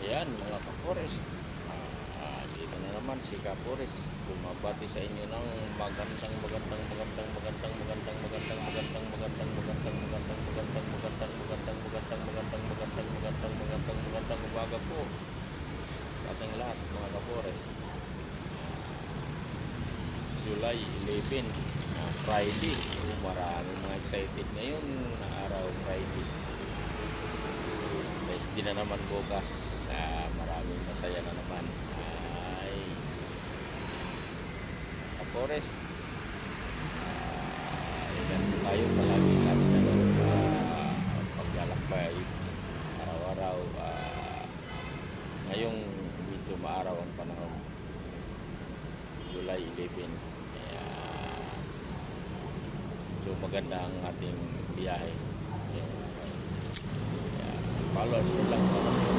Ayan mga ka-forest, dito na naman si ka-forest bumabati sa inyo ng magandang umaga po sa ating lahat mga ka-forest. July 11, Friday. Maraming mga excited ngayon na araw Friday. Guys, di na naman bukas. Maraming masaya na naman. Nice. Forest. Ingat tayo palagi sa ating paglalakbay araw-araw. Ngayong medyo maaraw ang panahon. July 11. So maganda ang ating biyahe. Followers lang naman